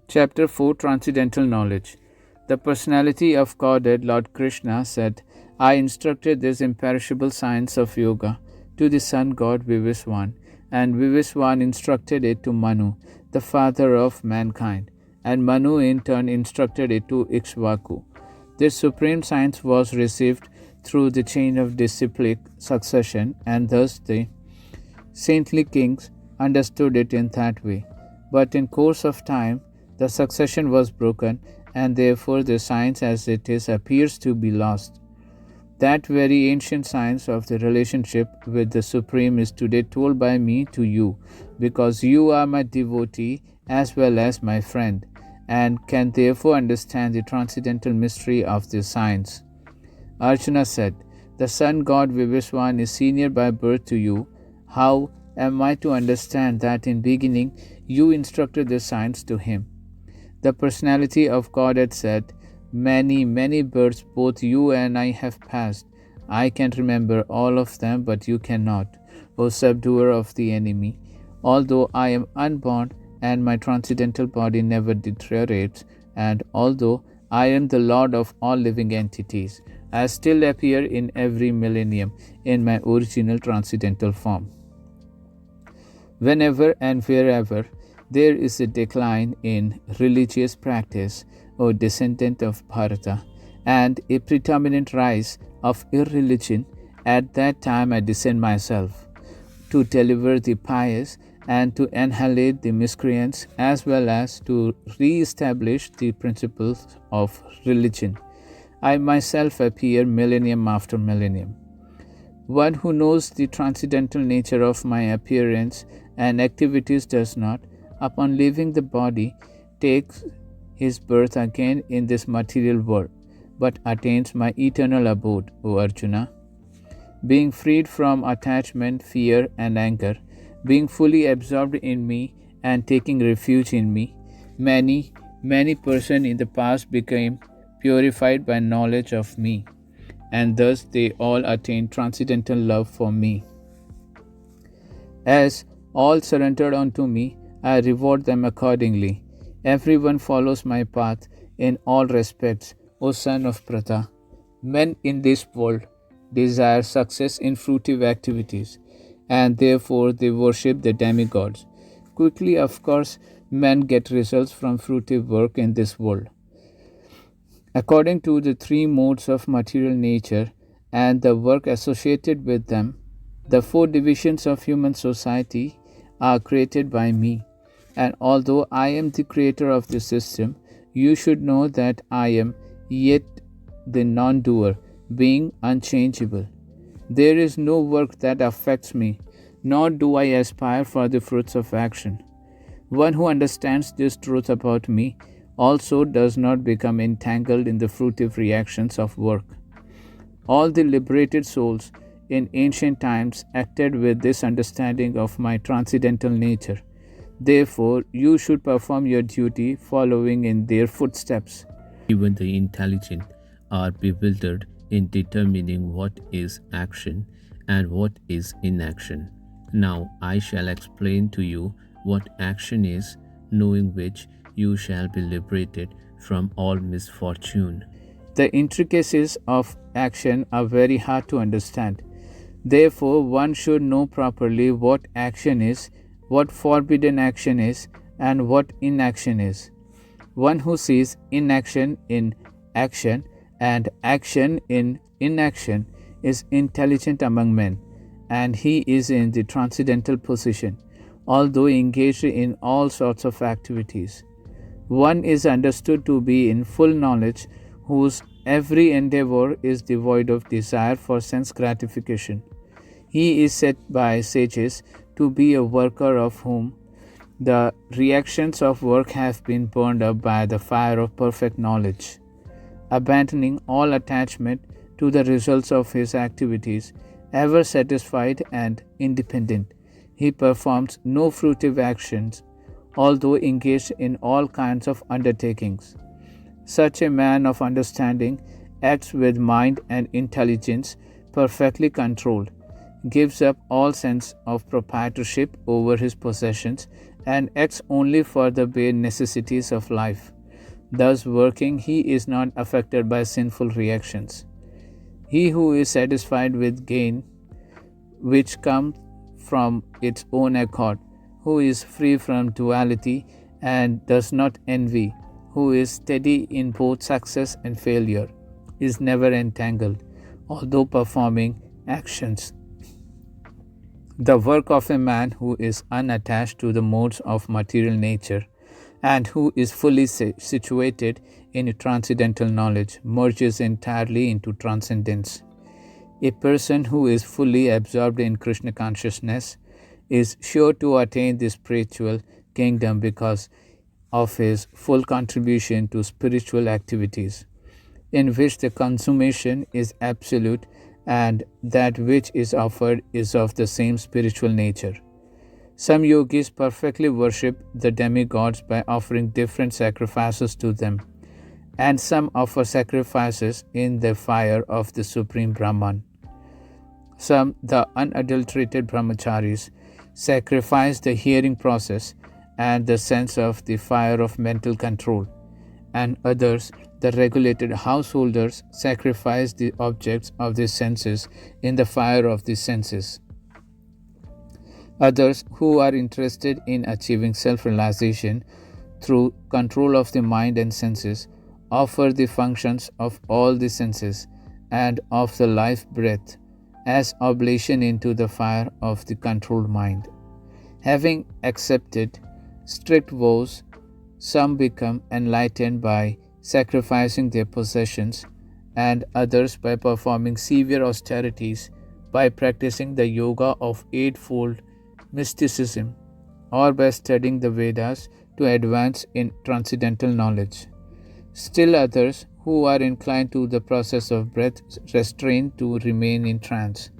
Chapter-4 Transcendental Knowledge. The personality of Godhead, Lord Krishna, said, I instructed this imperishable science of yoga to the sun god Vivaswan, and Vivaswan instructed it to Manu, the father of mankind, and Manu in turn instructed it to Ikshvaku. This supreme science was received through the chain of disciplic succession, and thus the saintly kings understood it in that way. But in course of time, the succession was broken, and therefore the science as it is appears to be lost. That very ancient science of the relationship with the Supreme is today told by me to you, because you are my devotee as well as my friend, and can therefore understand the transcendental mystery of this science. Arjuna said, the sun god Vivaswan is senior by birth to you. How am I to understand that in beginning you instructed this science to him? The personality of Godhead said, many, many births both you and I have passed. I can remember all of them, but you cannot, O subduer of the enemy. Although I am unborn and my transcendental body never deteriorates, and although I am the Lord of all living entities, I still appear in every millennium in my original transcendental form. Whenever and wherever there is a decline in religious practice, O descendant of Bharata, and a predominant rise of irreligion, at that time I descend myself, to deliver the pious and to annihilate the miscreants, as well as to re-establish the principles of religion. I myself appear millennium after millennium. One who knows the transcendental nature of my appearance and activities does not, upon leaving the body, takes his birth again in this material world, but attains my eternal abode, O Arjuna. Being freed from attachment, fear, and anger, being fully absorbed in me and taking refuge in me, many persons in the past became purified by knowledge of me, and thus they all attained transcendental love for me. As all surrendered unto me, I reward them accordingly. Everyone follows my path in all respects, O son of Pratha. Men in this world desire success in fruitive activities, and therefore they worship the demigods. Quickly, of course, men get results from fruitive work in this world. According to the three modes of material nature and the work associated with them, the four divisions of human society are created by me. And although I am the creator of the system, you should know that I am yet the non-doer, being unchangeable. There is no work that affects me, nor do I aspire for the fruits of action. One who understands this truth about me also does not become entangled in the fruitive reactions of work. All the liberated souls in ancient times acted with this understanding of my transcendental nature. Therefore, you should perform your duty following in their footsteps. Even the intelligent are bewildered in determining what is action and what is inaction. Now I shall explain to you what action is, knowing which you shall be liberated from all misfortune. The intricacies of action are very hard to understand. Therefore, one should know properly what action is, what forbidden action is, and what inaction is. One who sees inaction in action and action in inaction is intelligent among men, and he is in the transcendental position, although engaged in all sorts of activities. One is understood to be in full knowledge, whose every endeavor is devoid of desire for sense gratification. He is said by sages to be a worker of whom the reactions of work have been burned up by the fire of perfect knowledge. Abandoning all attachment to the results of his activities, ever satisfied and independent, he performs no fruitive actions, although engaged in all kinds of undertakings. Such a man of understanding acts with mind and intelligence perfectly controlled, gives up all sense of proprietorship over his possessions, and acts only for the bare necessities of life. Thus working, he is not affected by sinful reactions. He who is satisfied with gain, which comes from its own accord, who is free from duality and does not envy, who is steady in both success and failure, is never entangled, although performing actions. The work of a man who is unattached to the modes of material nature and who is fully situated in transcendental knowledge merges entirely into transcendence. A person who is fully absorbed in Krishna consciousness is sure to attain the spiritual kingdom because of his full contribution to spiritual activities, in which the consummation is absolute and that which is offered is of the same spiritual nature. Some yogis perfectly worship the demigods by offering different sacrifices to them, and some offer sacrifices in the fire of the Supreme Brahman. Some, the unadulterated brahmacharis, sacrifice the hearing process and the sense of the fire of mental control, and others, the regulated householders, sacrifice the objects of the senses in the fire of the senses. Others, who are interested in achieving self-realization through control of the mind and senses, offer the functions of all the senses and of the life breath as oblation into the fire of the controlled mind. Having accepted strict vows, some become enlightened by sacrificing their possessions, and others by performing severe austerities, by practicing the yoga of eightfold mysticism, or by studying the Vedas to advance in transcendental knowledge. Still others, who are inclined to the process of breath restraint to remain in trance,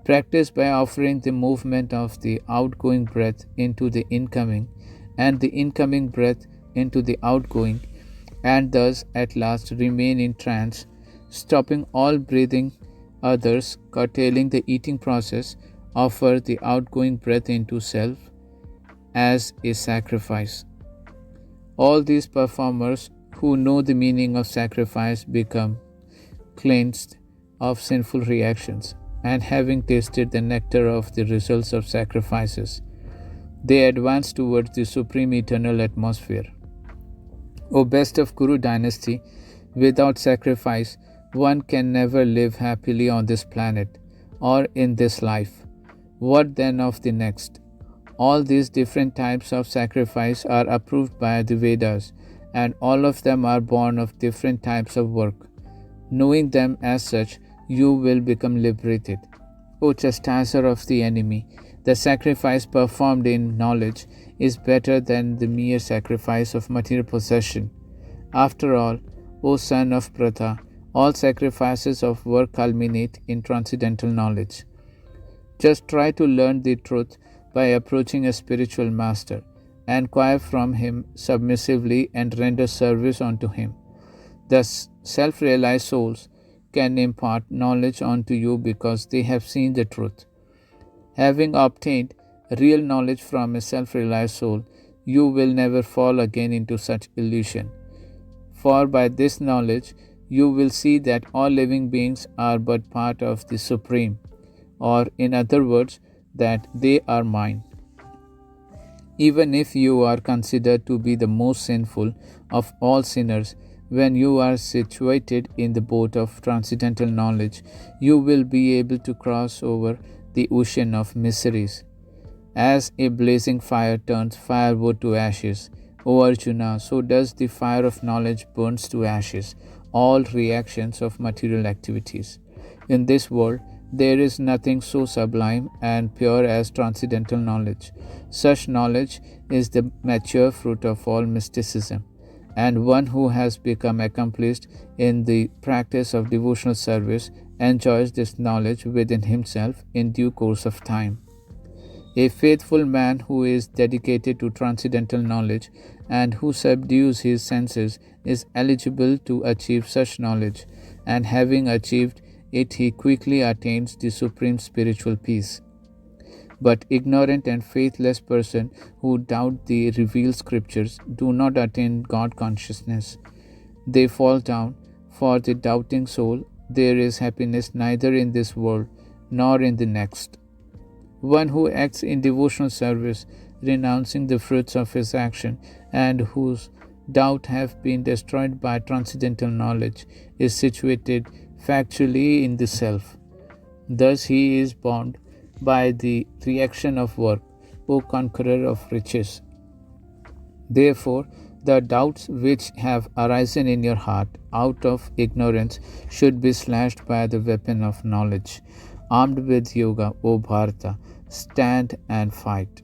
practice by offering the movement of the outgoing breath into the incoming and the incoming breath into the outgoing, and thus at last remain in trance, stopping all breathing. Others, curtailing the eating process, offer the outgoing breath into self as a sacrifice. All these performers who know the meaning of sacrifice become cleansed of sinful reactions, and having tasted the nectar of the results of sacrifices, they advance towards the supreme eternal atmosphere. O best of Kuru dynasty, without sacrifice, one can never live happily on this planet or in this life. What then of the next? All these different types of sacrifice are approved by the Vedas, and all of them are born of different types of work. Knowing them as such, you will become liberated. O chastiser of the enemy, the sacrifice performed in knowledge is better than the mere sacrifice of material possession. After all, O son of Pratha, all sacrifices of work culminate in transcendental knowledge. Just try to learn the truth by approaching a spiritual master, enquire from him submissively and render service unto him. Thus, self-realized souls can impart knowledge unto you because they have seen the truth. Having obtained real knowledge from a self-realized soul, you will never fall again into such illusion. For by this knowledge, you will see that all living beings are but part of the Supreme, or in other words, that they are mine. Even if you are considered to be the most sinful of all sinners, when you are situated in the boat of transcendental knowledge, you will be able to cross over the ocean of miseries. As a blazing fire turns firewood to ashes, O Arjuna, so does the fire of knowledge burns to ashes all reactions of material activities. In this world, there is nothing so sublime and pure as transcendental knowledge. Such knowledge is the mature fruit of all mysticism, and one who has become accomplished in the practice of devotional service enjoys this knowledge within himself in due course of time. A faithful man who is dedicated to transcendental knowledge and who subdues his senses is eligible to achieve such knowledge, and having achieved it he quickly attains the supreme spiritual peace. But ignorant and faithless persons who doubt the revealed scriptures do not attain God consciousness. They fall down. For the doubting soul, there is happiness neither in this world nor in the next. One who acts in devotional service, renouncing the fruits of his action, and whose doubt have been destroyed by transcendental knowledge, is situated factually in the self. Thus he is bound by the reaction of work, O conqueror of riches. Therefore, the doubts which have arisen in your heart out of ignorance should be slashed by the weapon of knowledge. Armed with yoga, O Bharata, stand and fight.